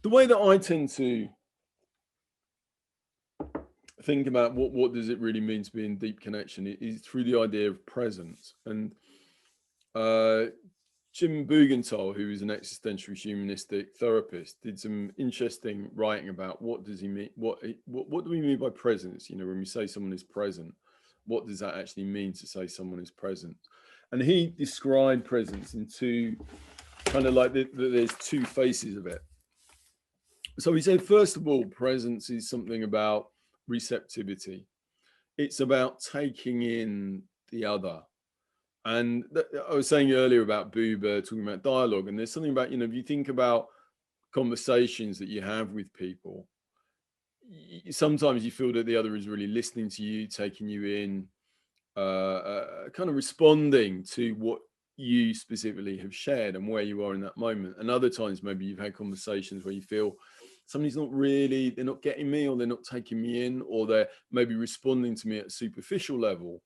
The way that I tend to think about what does it really mean to be in deep connection is through the idea of presence. And uh, Jim Bugenthal, who is an existential humanistic therapist, did some interesting writing about what does he mean, what do we mean by presence? You know, when we say someone is present, what does that actually mean to say someone is present? And he described presence in two kind of like there's two faces of it. So he said, first of all, presence is something about receptivity. It's about taking in the other. And I was saying earlier about Buber talking about dialogue, and there's something about, you know, if you think about conversations that you have with people, sometimes you feel that the other is really listening to you, taking you in, kind of responding to what you specifically have shared and where you are in that moment. And other times, maybe you've had conversations where you feel somebody's not really, they're not getting me, or they're not taking me in, or they're maybe responding to me at a superficial level.